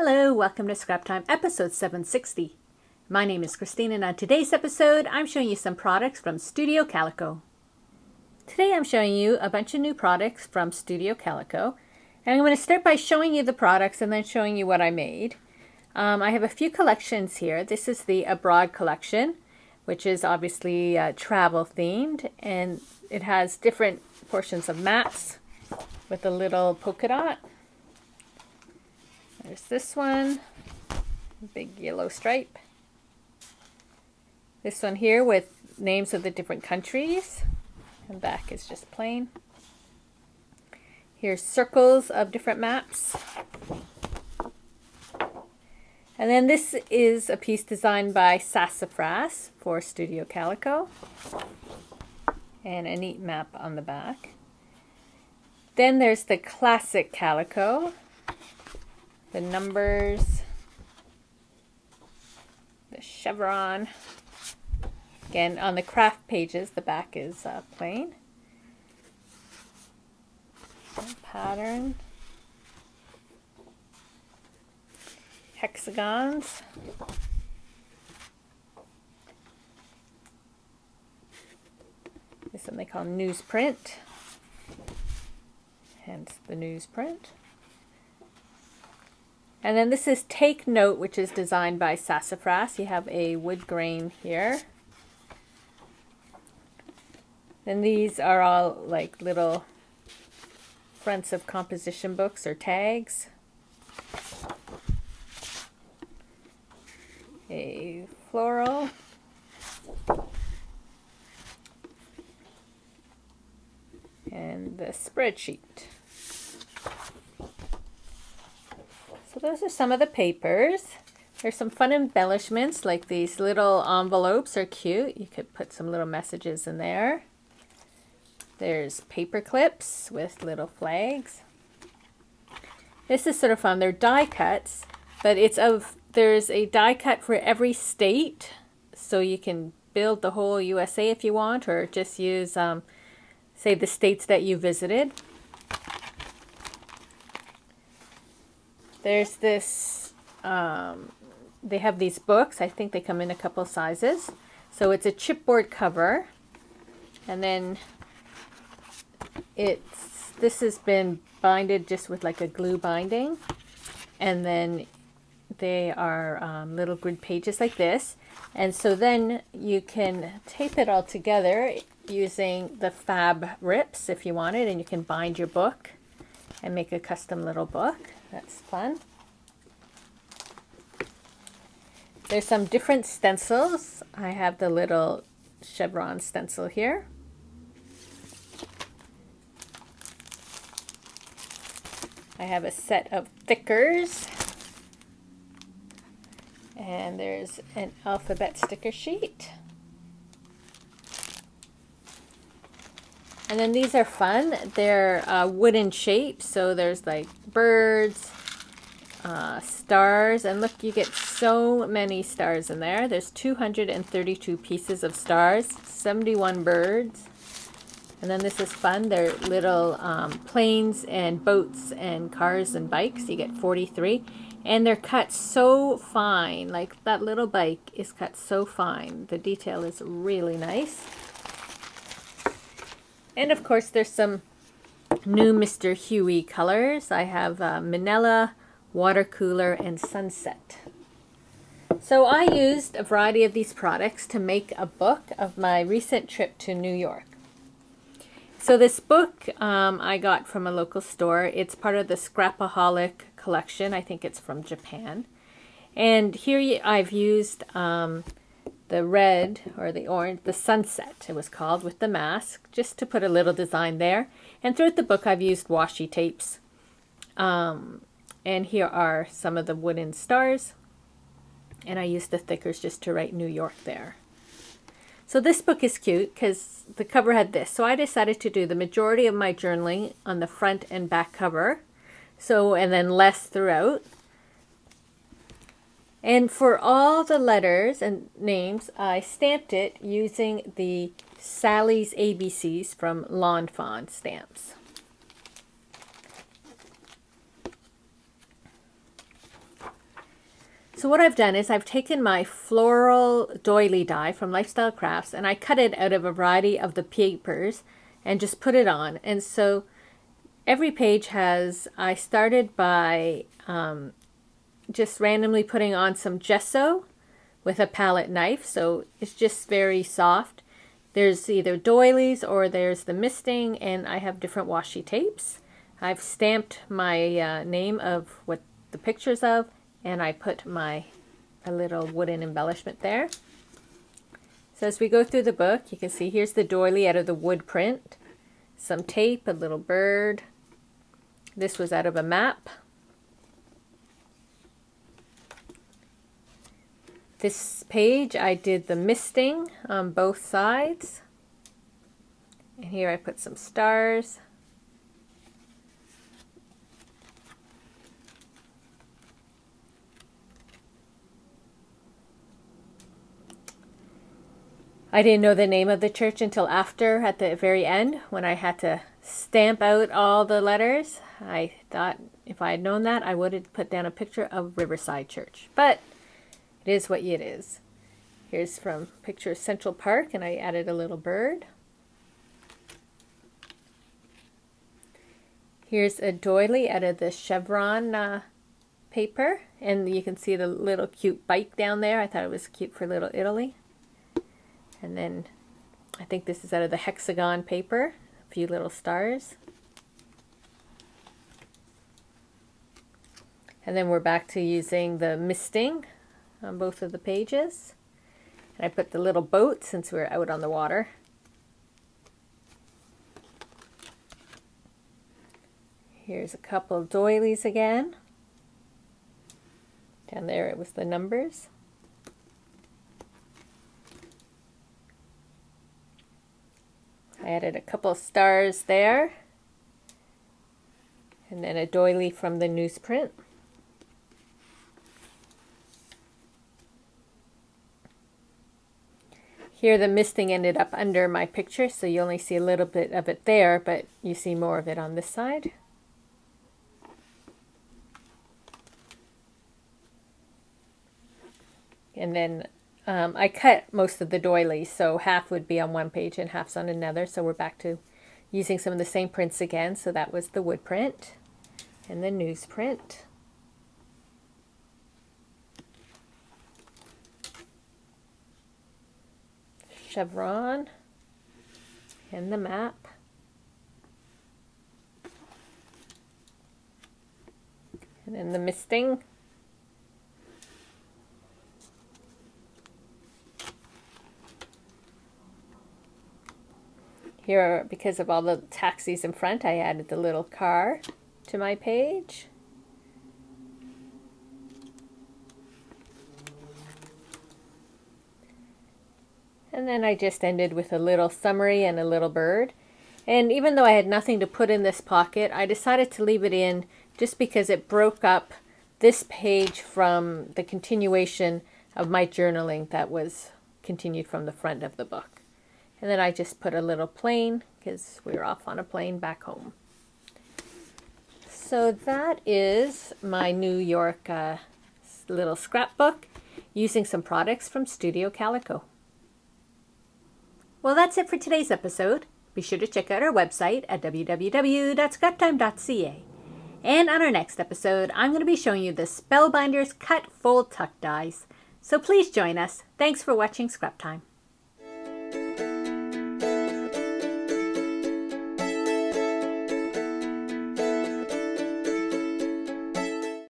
Hello, welcome to Scrap Time episode 760. My name is Christine and on today's episode I'm showing you some products from Studio Calico. Today I'm showing you a bunch of new products from Studio Calico and I'm going to start by showing you the products and then showing you what I made. I have a few collections here. This is the Abroad collection, which is obviously travel themed, and it has different portions of maps with a little polka dot. There's this one, big yellow stripe. This one here with names of the different countries, and back is just plain. Here's circles of different maps. And then this is a piece designed by Sassafras for Studio Calico, and a neat map on the back. Then there's the Classic Calico. The numbers, the chevron. Again, on the craft pages, the back is plain. Pattern. Hexagons. This one they call newsprint. Hence the newsprint. And then this is Take Note, which is designed by Sassafras. You have a wood grain here. Then these are all like little fronts of composition books or tags. A floral. And the spreadsheet. So those are some of the papers. There's some fun embellishments, like these little envelopes are cute. You could put some little messages in there. There's paper clips with little flags. This is sort of fun. They're die cuts, but there's a die cut for every state. So you can build the whole USA if you want, or just use, say, the states that you visited. There's this, they have these books. I think they come in a couple sizes. So it's a chipboard cover. And then this has been binded just with like a glue binding. And then they are little grid pages like this. And so then you can tape it all together using the fab rips if you wanted. And you can bind your book and make a custom little book. That's fun. There's some different stencils. I have the little chevron stencil here. I have a set of thickers. And there's an alphabet sticker sheet. And then these are fun. They're wooden shapes, so there's like birds, stars, and look, you get so many stars in there. There's 232 pieces of stars, 71 birds. And then this is fun. They're little planes and boats and cars and bikes. You get 43. And they're cut so fine. Like that little bike is cut so fine. The detail is really nice. And of course there's some new Mr. Huey colors. I have Manila, Water Cooler, and Sunset. So I used a variety of these products to make a book of my recent trip to New York. So this book I got from a local store. It's part of the Scrapaholic collection. I think it's from Japan. And here I've used the red or the orange, the Sunset it was called, with the mask, just to put a little design there. And throughout the book I've used washi tapes. And here are some of the wooden stars. And I used the thickers just to write New York there. So this book is cute because the cover had this. So I decided to do the majority of my journaling on the front and back cover. So, and then less throughout. And for all the letters and names, I stamped it using the Sally's ABCs from Lawn Fawn stamps. So what I've done is I've taken my floral doily die from Lifestyle Crafts and I cut it out of a variety of the papers and just put it on. And so every page has, I started by just randomly putting on some gesso with a palette knife, so it's just very soft. There's either doilies or there's the misting, and I have different washi tapes. I've stamped my name of what the pictures of, and I put a little wooden embellishment there. So as we go through the book, you can see here's the doily out of the wood print, some tape, a little bird. This was out of a map. This page I did the misting on both sides. And here I put some stars. I didn't know the name of the church until after, at the very end, when I had to stamp out all the letters. I thought if I had known that, I would have put down a picture of Riverside Church. But it is what it is. Here's from picture of Central Park, and I added a little bird. Here's a doily out of the chevron paper, and you can see the little cute bike down there. I thought it was cute for Little Italy. And then I think this is out of the hexagon paper, a few little stars. And then we're back to using the misting on both of the pages. And I put the little boat since we're out on the water. Here's a couple of doilies again. Down there it was the numbers. I added a couple of stars there. And then a doily from the newsprint. Here the misting ended up under my picture, so you only see a little bit of it there, but you see more of it on this side. And then I cut most of the doilies, so half would be on one page and half's on another, so we're back to using some of the same prints again. So that was the wood print and the newsprint. Chevron and the map. And then the misting. Here, because of all the taxis in front, I added the little car to my page. And then I just ended with a little summary and a little bird. And even though I had nothing to put in this pocket, I decided to leave it in just because it broke up this page from the continuation of my journaling that was continued from the front of the book. And then I just put a little plane because we were off on a plane back home. So that is my New York little scrapbook using some products from Studio Calico. Well, that's it for today's episode. Be sure to check out our website at www.scraptime.ca. And on our next episode, I'm going to be showing you the Spellbinders Cut Fold Tuck dies. So please join us. Thanks for watching Scrap Time.